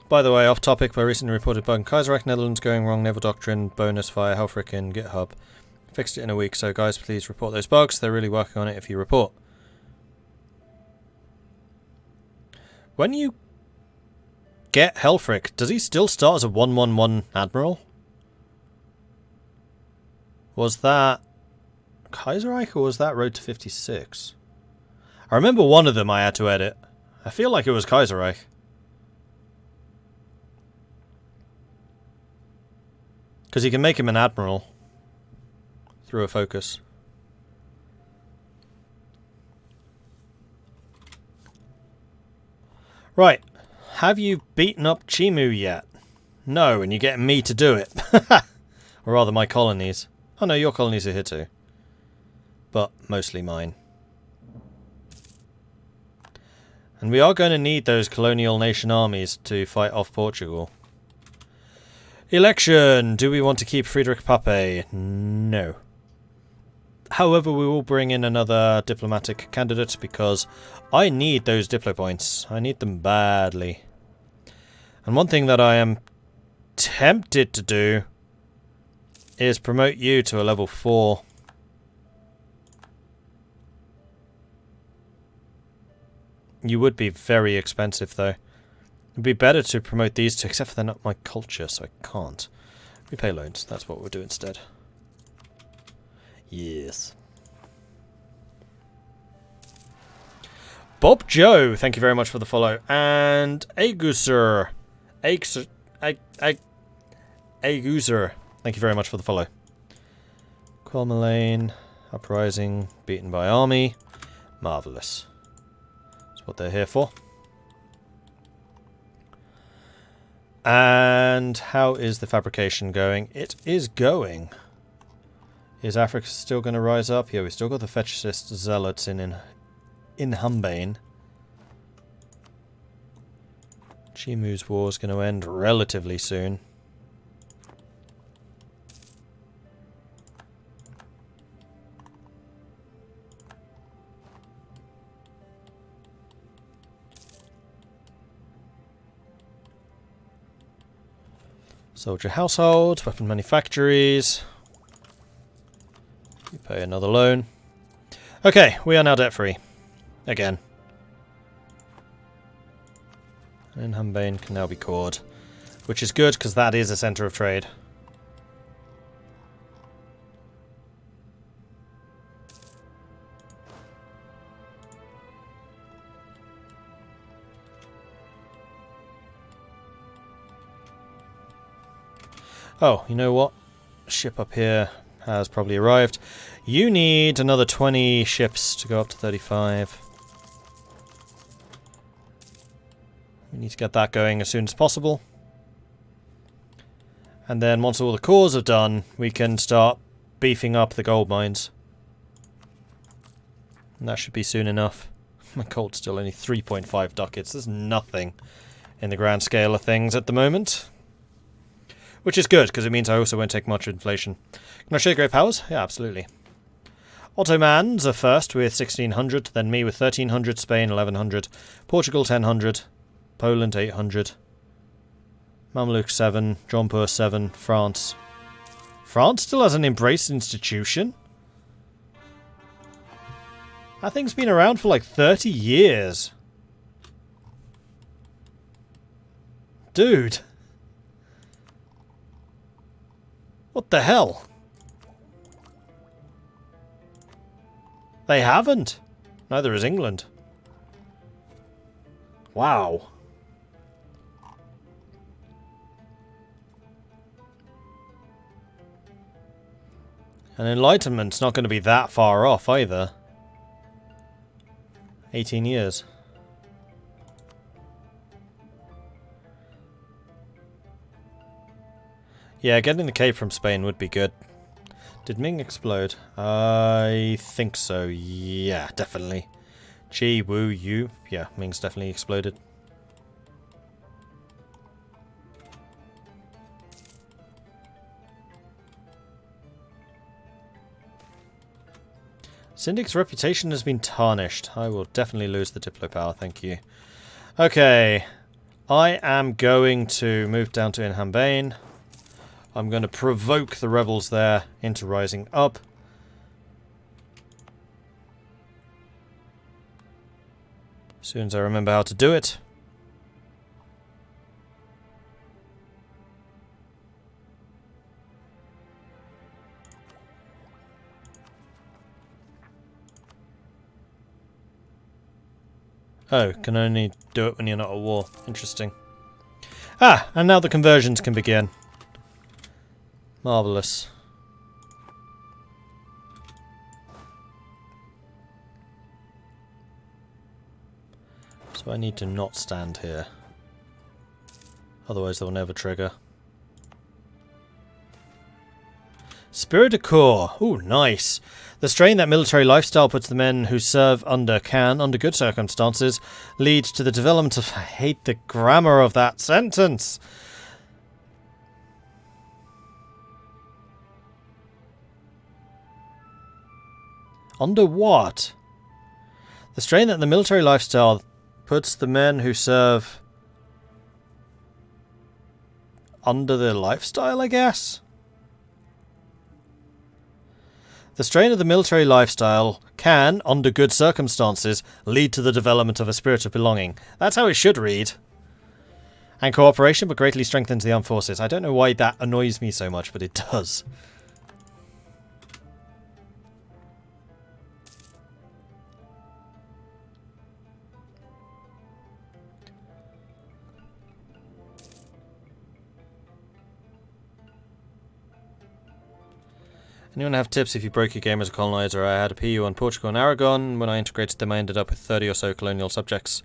By the way, off topic, but recently reported bug in Kaiserreich, Netherlands going wrong, Naval Doctrine, bonus via Helfrich in GitHub. Fixed it in a week, so guys, please report those bugs. They're really working on it if you report. When you get Helfrich, does he still start as a 111 Admiral? Was that Kaiserreich or was that Road to 56? I remember one of them I had to edit. I feel like it was Kaiserreich. Because you can make him an admiral through a focus. Right. Have you beaten up Chimu yet? No, and you're getting me to do it. Or rather my colonies. Oh no, your colonies are here too. But mostly mine. And we are going to need those colonial nation armies to fight off Portugal. Election! Do we want to keep Friedrich Pape? No. However, we will bring in another diplomatic candidate because I need those diplo points. I need them badly. And one thing that I am tempted to do is promote you to a level 4. You would be very expensive though. It'd be better to promote these two, except for they're not my culture, so I can't. Repay loans, that's what we'll do instead. Yes. Bob Joe, thank you very much for the follow. And Aguser. Aguser, thank you very much for the follow. Quelmelane, Uprising, beaten by army. Marvellous. That's what they're here for. And how is the fabrication going? It is going. Is Africa still going to rise up? Yeah, we still got the fetishist zealots in Humbane. Chimu's war is going to end relatively soon. Soldier household, weapon manufactories. You pay another loan. Okay, we are now debt-free. Again. And Humbane can now be cored. Which is good, because that is a centre of trade. Oh, you know what? Ship up here has probably arrived. You need another 20 ships to go up to 35. We need to get that going as soon as possible. And then once all the cores are done, we can start beefing up the gold mines. And that should be soon enough. My gold's still only 3.5 ducats. There's nothing in the grand scale of things at the moment. Which is good, because it means I also won't take much inflation. Can I show you great powers? Yeah, absolutely. Ottomans are first with 1600, then me with 1300, Spain 1100, Portugal 1000, Poland 800, Mamluk 7, Jaunpur 7, France. France still has an embraced institution? That thing's been around for like 30 years. Dude. What the hell? They haven't. Neither has England. Wow. And Enlightenment's not going to be that far off either. 18 years. Yeah, getting the cape from Spain would be good. Did Ming explode? I think so, yeah, definitely. Chi, Wu, Yu. Yeah, Ming's definitely exploded. Syndic's reputation has been tarnished. I will definitely lose the Diplo power, thank you. Okay. I am going to move down to Inhambane. I'm going to provoke the rebels there into rising up. As soon as I remember how to do it. Oh, can only do it when you're not at war. Interesting. Ah, and now the conversions can begin. Marvellous. So I need to not stand here. Otherwise they'll never trigger. Spirit of Corps. Ooh, nice. The strain that military lifestyle puts the men who serve under can, under good circumstances, lead to the development of... I hate the grammar of that sentence. Under what? The strain that the military lifestyle puts the men who serve under their lifestyle, I guess? The strain of the military lifestyle can, under good circumstances, lead to the development of a spirit of belonging. That's how it should read. And cooperation, but greatly strengthens the armed forces. I don't know why that annoys me so much, but it does. Anyone have tips if you broke your game as a colonizer? I had a PU on Portugal and Aragon. When I integrated them, I ended up with 30 or so colonial subjects.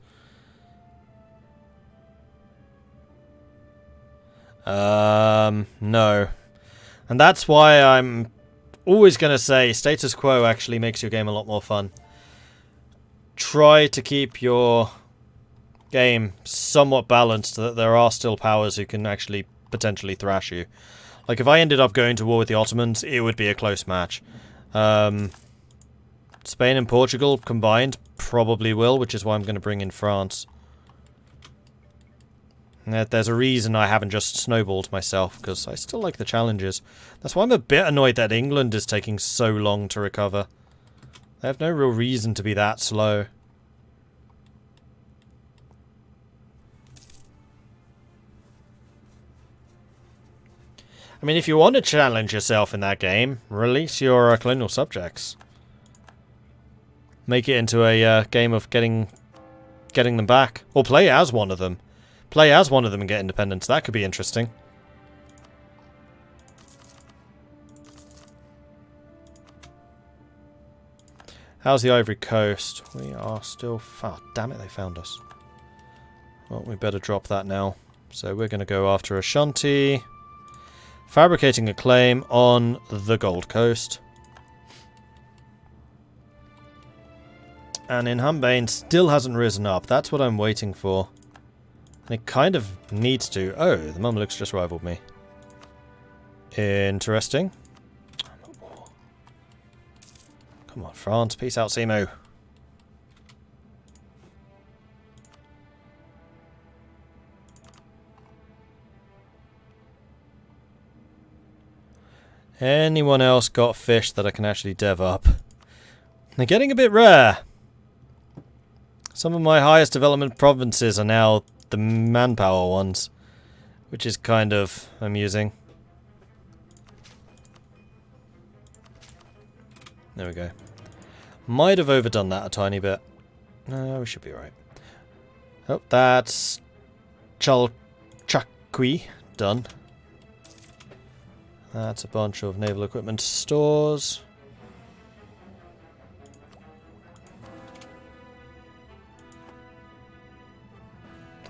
No. And that's why I'm always going to say status quo actually makes your game a lot more fun. Try to keep your game somewhat balanced so that there are still powers who can actually potentially thrash you. Like, if I ended up going to war with the Ottomans, it would be a close match. Spain and Portugal combined probably will, which is why I'm going to bring in France. There's a reason I haven't just snowballed myself, because I still like the challenges. That's why I'm a bit annoyed that England is taking so long to recover. They have no real reason to be that slow. I mean, if you want to challenge yourself in that game, release your colonial subjects. Make it into a game of getting them back. Or play as one of them. Play as one of them and get independence. That could be interesting. How's the Ivory Coast? We are still... Oh, damn it, they found us. Well, we better drop that now. So we're going to go after Ashanti. Fabricating a claim on the Gold Coast. And Inhambane still hasn't risen up. That's what I'm waiting for. And it kind of needs to. Oh, the Mamluks just rivaled me. Interesting. Come on, France. Peace out, Simu. Anyone else got fish that I can actually dev up? They're getting a bit rare. Some of my highest development provinces are now the manpower ones, which is kind of amusing. There we go. Might have overdone that a tiny bit. No, we should be right. Oh, that's Chalchaqui done. That's a bunch of naval equipment stores.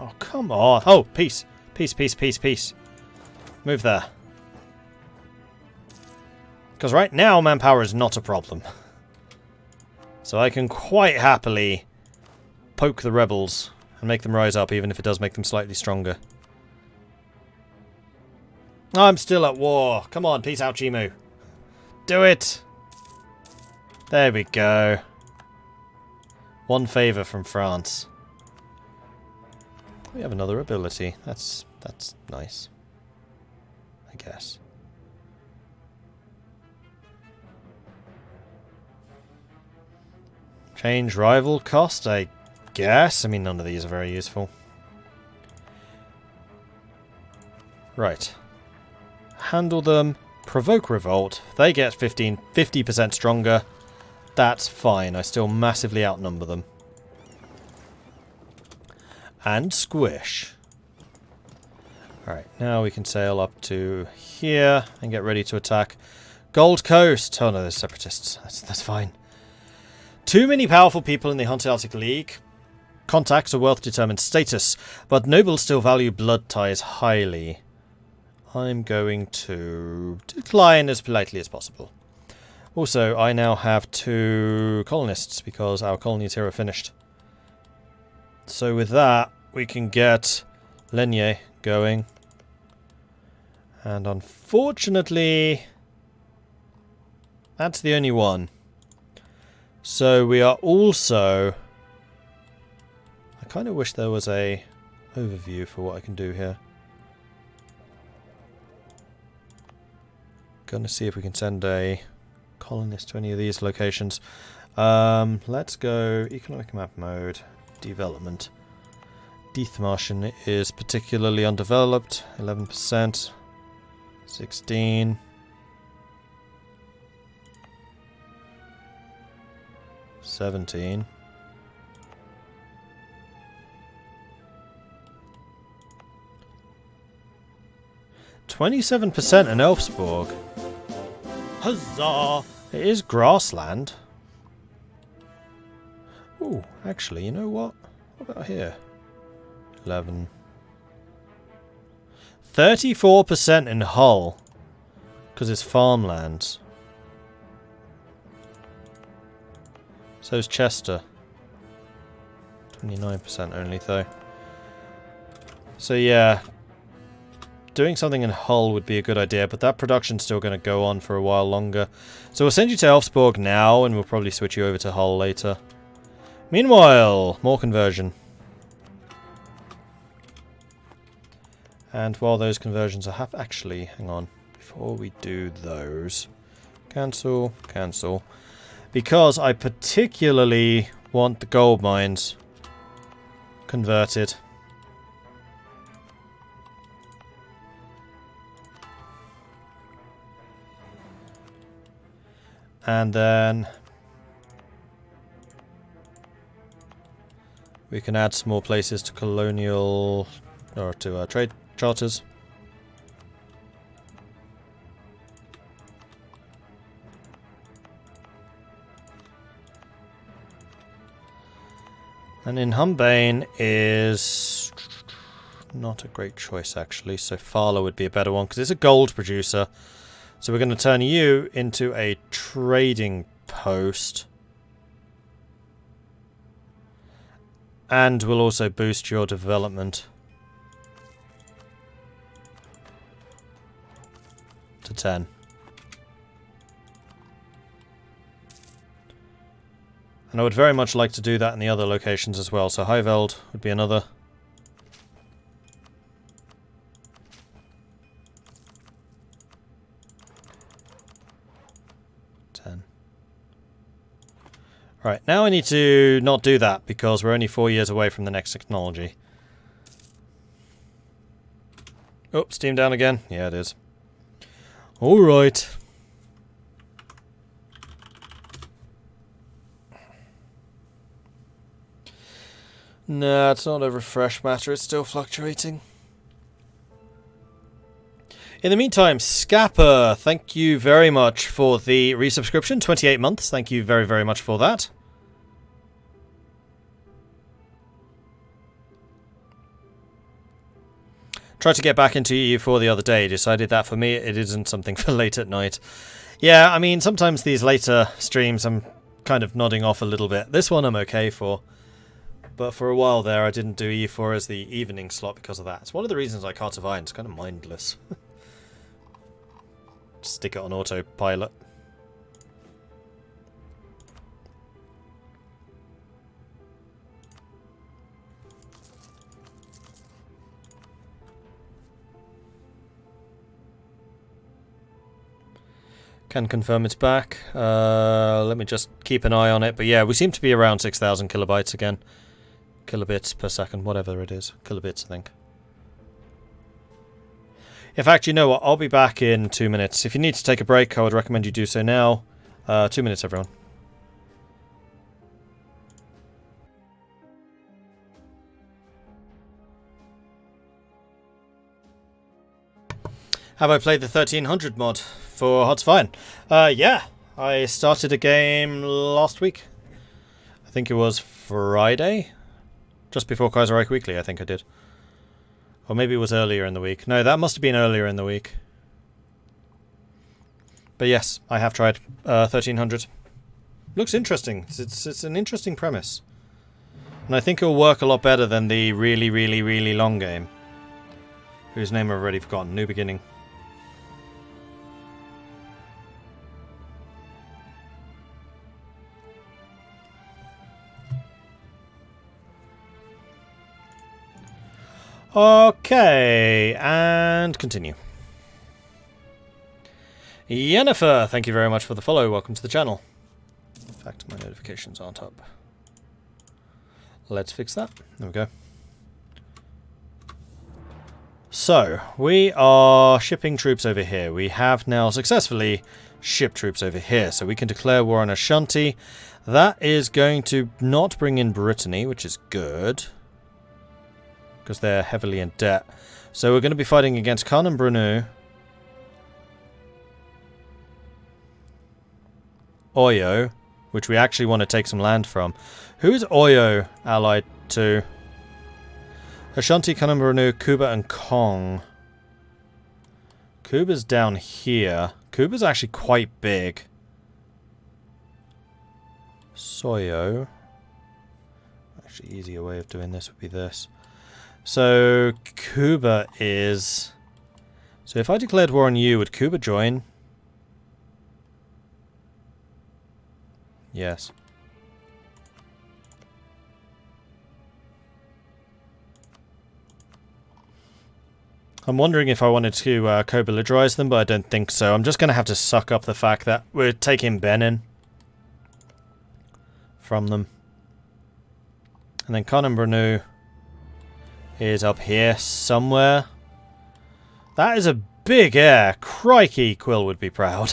Oh, come on. Oh, peace. Peace, peace, peace, peace. Move there. Because right now, manpower is not a problem. So I can quite happily poke the rebels and make them rise up, even if it does make them slightly stronger. I'm still at war. Come on, peace out, Chimu. Do it. There we go. One favour from France. We have another ability. That's nice, I guess. Change rival cost, I guess. I mean, none of these are very useful. Right. Handle them. Provoke revolt. They get 50% stronger. That's fine. I still massively outnumber them. And squish. Alright, now we can sail up to here and get ready to attack Gold Coast. Oh no, there's separatists. That's fine. Too many powerful people in the Hanseatic League. Contacts a wealth-determined status, but nobles still value blood ties highly. I'm going to decline as politely as possible. Also, I now have 2 colonists because our colonies here are finished. So with that, we can get Lenye going. And unfortunately, that's the only one. So we are also... I kind of wish there was a overview for what I can do here. Gonna see if we can send a colonist to any of these locations. Let's go economic map mode, development. Dithmarschen is particularly undeveloped, 11%, 16. 17. %27% in Elfsborg. Huzzah! It is grassland. Ooh, actually, you know what? What about here? 11. 34% in Hull. Because it's farmlands. So's Chester. 29% only, though. So, yeah. Doing something in Hull would be a good idea, but that production's still going to go on for a while longer. So we'll send you to Elfsborg now, and we'll probably switch you over to Hull later. Meanwhile, more conversion. And while those conversions are actually, hang on. Before we do those... Cancel, cancel. Because I particularly want the gold mines converted. And then we can add some more places to colonial or to trade charters. And in Humbain is not a great choice, actually. So Fala would be a better one, because it's a gold producer. So we're going to turn you into a trading post. And we'll also boost your development to 10. And I would very much like to do that in the other locations as well. So Highveld would be another. Right, now I need to not do that because we're only 4 years away from the next technology. Oh, Steam down again? Yeah, it is. Alright. Nah, it's not a refresh matter, it's still fluctuating. In the meantime, Scapper, thank you very much for the resubscription. 28 months, thank you very, very much for that. Tried to get back into EU4 the other day, decided that for me it isn't something for late at night. Yeah, I mean, sometimes these later streams I'm kind of nodding off a little bit. This one I'm okay for. But for a while there I didn't do EU4 as the evening slot because of that. It's one of the reasons I Carts of Iron. It's kind of mindless. Stick it on autopilot. Can confirm it's back. Let me just keep an eye on it. But yeah, we seem to be around 6,000 kilobytes again. Kilobits per second, whatever it is. Kilobits, I think. In fact, you know what? I'll be back in 2 minutes. If you need to take a break, I would recommend you do so now. 2 minutes, everyone. Have I played the 1300 mod for Hearts of Iron? Yeah. I started a game last week. I think it was Friday. Just before Kaiserreich Weekly, I think I did. Or maybe it was earlier in the week. No, that must have been earlier in the week. But yes, I have tried 1300. Looks interesting. It's an interesting premise. And I think it will work a lot better than the really, really, really long game. Whose name I've already forgotten. New Beginning. Okay, and continue. Yennefer, thank you very much for the follow. Welcome to the channel. In fact, my notifications aren't up. Let's fix that. There we go. So, we are shipping troops over here. We have now successfully shipped troops over here. So we can declare war on Ashanti. That is going to not bring in Brittany, which is good. Because they're heavily in debt. So we're going to be fighting against Khan and Brunei, Oyo, which we actually want to take some land from. Who is Oyo allied to? Ashanti, Khan and Brunei, Kuba and Kong. Kuba's down here. Kuba's actually quite big. Soyo. Actually, easier way of doing this would be this. So, Kuba is... So if I declared war on you, would Kuba join? Yes. I'm wondering if I wanted to co-belligerize them, but I don't think so. I'm just going to have to suck up the fact that we're taking Benin from them. And then Khan and Brunei is up here somewhere. That is a big air. Crikey, Quill would be proud.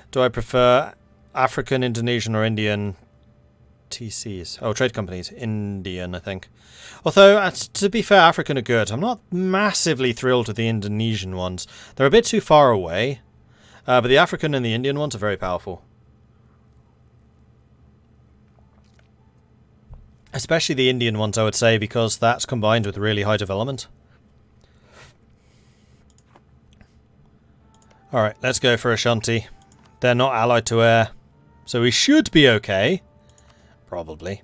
Do I prefer African, Indonesian, or Indian TCs? Oh, trade companies. Indian, I think. Although, to be fair, African are good. I'm not massively thrilled with the Indonesian ones. They're a bit too far away. But the African and the Indian ones are very powerful. Especially the Indian ones, I would say, because that's combined with really high development. Alright, let's go for Ashanti. They're not allied to air. So we should be okay. Probably.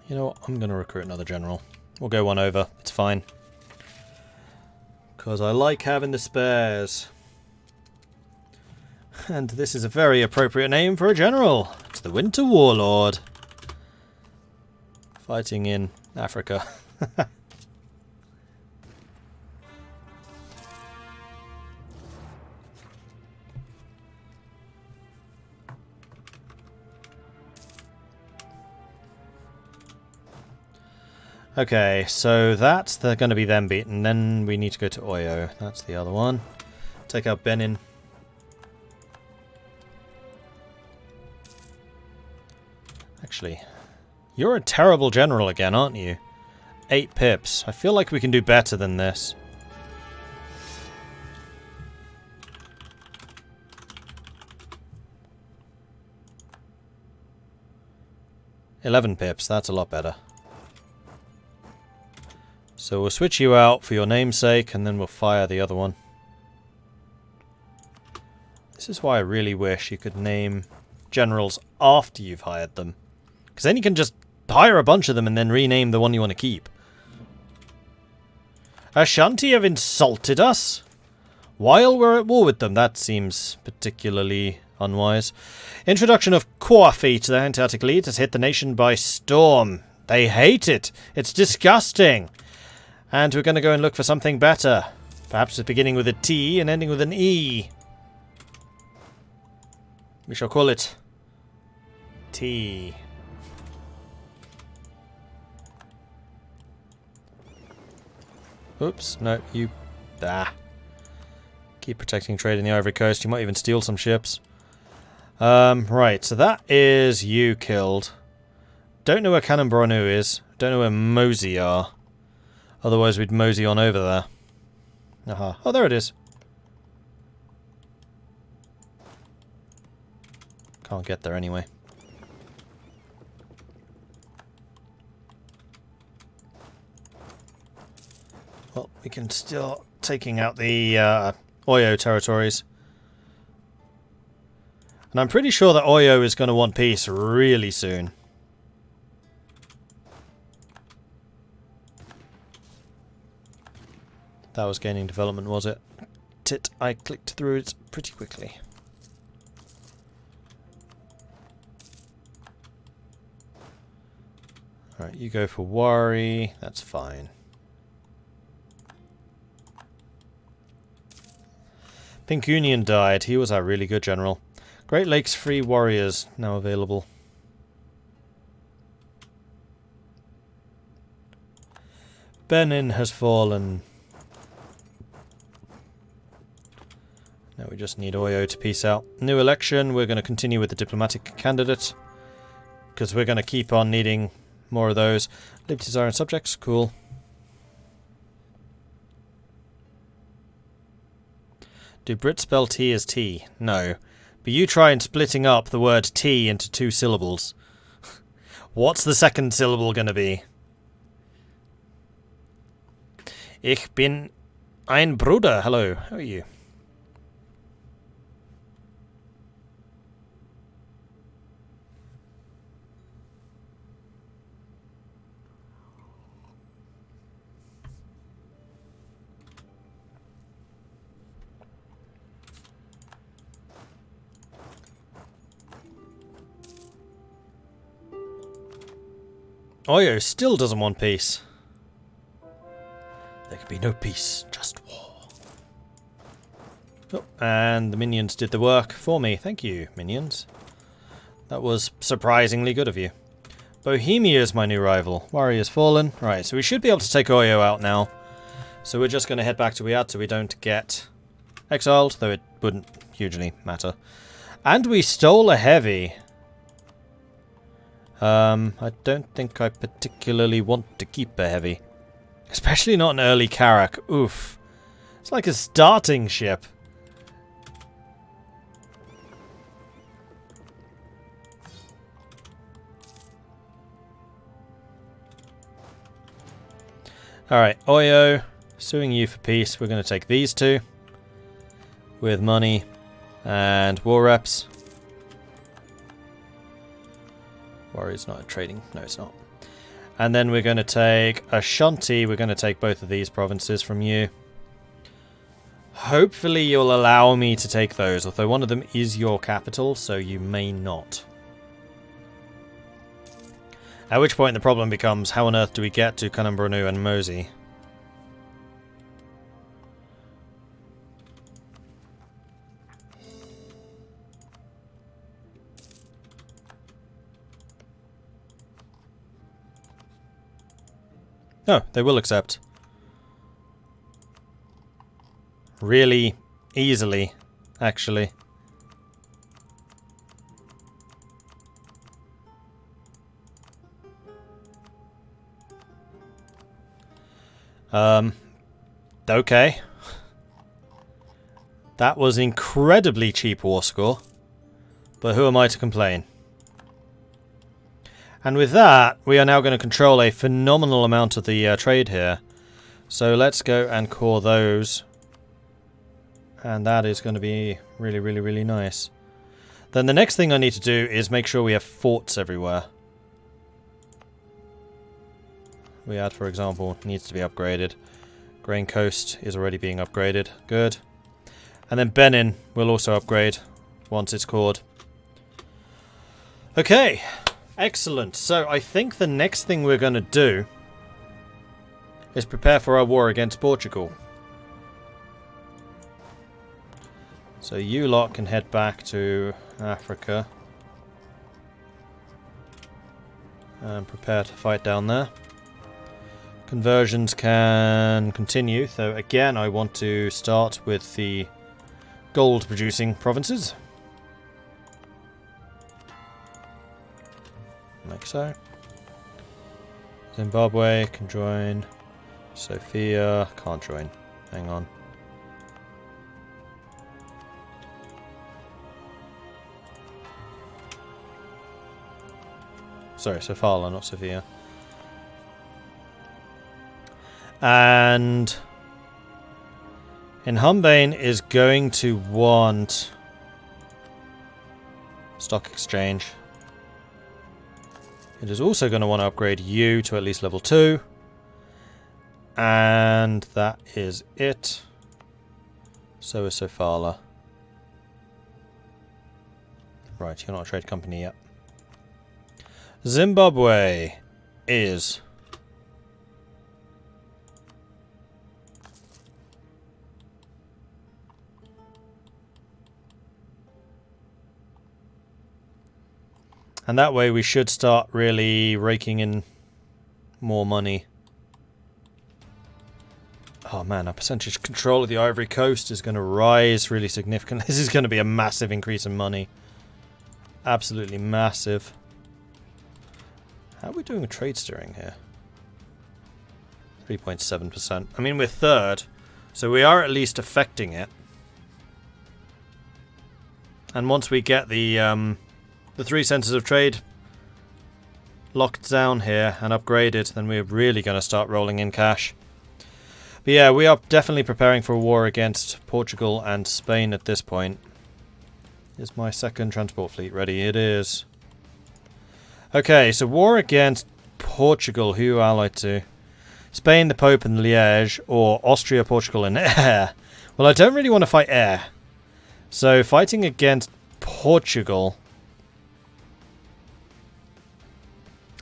You know what? I'm going to recruit another general. We'll go one over. It's fine. Because I like having the spares. And this is a very appropriate name for a general. It's the Winter Warlord. Fighting in Africa. Okay, so that's going to be them beaten. Then we need to go to Oyo. That's the other one. Take out Benin. Actually, you're a terrible general again, aren't you? 8 pips. I feel like we can do better than this. $11 pips. That's a lot better. So we'll switch you out for your namesake, and then we'll fire the other one. This is why I really wish you could name generals after you've hired them. Because then you can just hire a bunch of them and then rename the one you want to keep. Ashanti have insulted us? While we're at war with them, that seems particularly unwise. Introduction of coffee to the Hanseatic League has hit the nation by storm. They hate it. It's disgusting. And we're going to go and look for something better. Perhaps beginning with a T and ending with an E. We shall call it T. Oops, no, you... Ah. Keep protecting trade in the Ivory Coast. You might even steal some ships. Right, so that is you killed. Don't know where Cannon-Bronu is. Don't know where Mosey are. Otherwise we'd mosey on over there. Aha. Oh, there it is. Can't get there anyway. Well, we can still taking out the Oyo territories. And I'm pretty sure that Oyo is going to want peace really soon. That was gaining development, was it? Tit, I clicked through it pretty quickly. Alright, you go for worry. That's fine. Pink Union died. He was our really good general. Great Lakes Free Warriors now available. Benin has fallen. Now we just need Oyo to peace out. New election. We're going to continue with the diplomatic candidate. Because we're going to keep on needing more of those. Liberties are in subjects. Cool. Do Brits spell T as T? No. But you try and splitting up the word T into 2 syllables. What's the second syllable going to be? Ich bin ein Bruder. Hello. How are you? Oyo still doesn't want peace. There can be no peace, just war. Oh, and the minions did the work for me. Thank you, minions. That was surprisingly good of you. Bohemia is my new rival. Warrior's fallen. Right, so we should be able to take Oyo out now. So we're just going to head back to Wiat so we don't get exiled, though it wouldn't hugely matter. And we stole a heavy. I don't think I particularly want to keep a heavy. Especially not an early Carrack. Oof. It's like a starting ship. Alright, Oyo. Suing you for peace. We're going to take these two. With money. And war reps. Warrior's not trading. No, it's not. And then we're going to take Ashanti. We're going to take both of these provinces from you. Hopefully you'll allow me to take those, although one of them is your capital, so you may not. At which point the problem becomes, how on earth do we get to Cannon-Bronu and Mosey? Oh, they will accept. Really easily, actually. Okay. That was incredibly cheap war score. But who am I to complain? And with that, we are now going to control a phenomenal amount of the trade here. So let's go and core those. And that is going to be really, really, really nice. Then the next thing I need to do is make sure we have forts everywhere. Riyadh, for example, needs to be upgraded. Grain Coast is already being upgraded. Good. And then Benin will also upgrade once it's cored. Okay. Excellent. So I think the next thing we're going to do is prepare for our war against Portugal. So you lot can head back to Africa and prepare to fight down there. Conversions can continue, so again I want to start with the gold producing provinces. Like so. Zimbabwe can join. Sofia can't join. Hang on. Sorry, Sofala, not Sofia. And Inhumbane is going to want stock exchange. It is also going to want to upgrade you to at least level 2. And that is it. So is Sofala. Right, you're not a trade company yet. Zimbabwe is... And that way we should start really raking in more money. Oh man, our percentage control of the Ivory Coast is going to rise really significantly. This is going to be a massive increase in money. Absolutely massive. How are we doing with trade steering here? 3.7%. I mean, we're third, so we are at least affecting it. And once we get the 3 centres of trade locked down here and upgraded, then we're really going to start rolling in cash. But yeah, we are definitely preparing for a war against Portugal and Spain at this point. Is my second transport fleet ready? It is. Okay, so war against Portugal. Who are you allied to? Spain, the Pope, and Liège, or Austria, Portugal, and Air. Well, I don't really want to fight Air. So fighting against Portugal...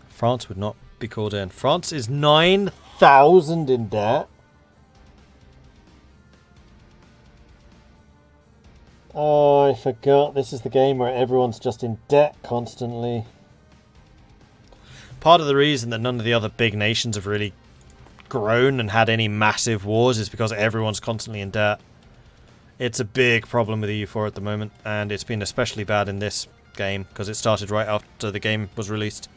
France would not be called in. France is 9,000 in debt. Oh, I forgot. This is the game where everyone's just in debt constantly. Part of the reason that none of the other big nations have really grown and had any massive wars is because everyone's constantly in debt. It's a big problem with EU4 at the moment, and it's been especially bad in this game because it started right after the game was released.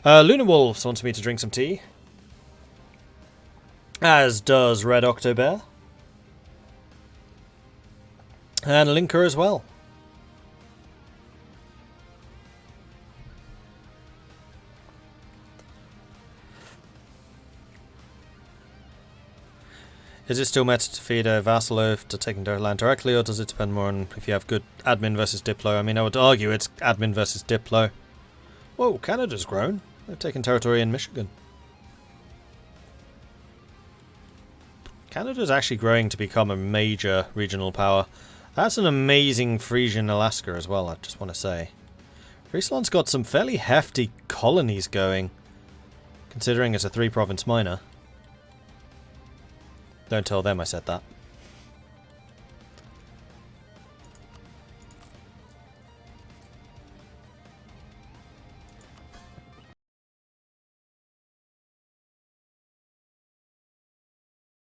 Lunar Wolves wants me to drink some tea. As does Red Octobear. And Linker as well. Is it still meta to feed a vassal oath to taking their land directly, or does it depend more on if you have good admin versus Diplo? I mean, I would argue it's admin versus Diplo. Whoa, Canada's grown. They've taken territory in Michigan. Canada's actually growing to become a major regional power. That's an amazing Frisian Alaska as well, I just want to say. Friesland's got some fairly hefty colonies going, considering it's a 3-province minor. Don't tell them I said that.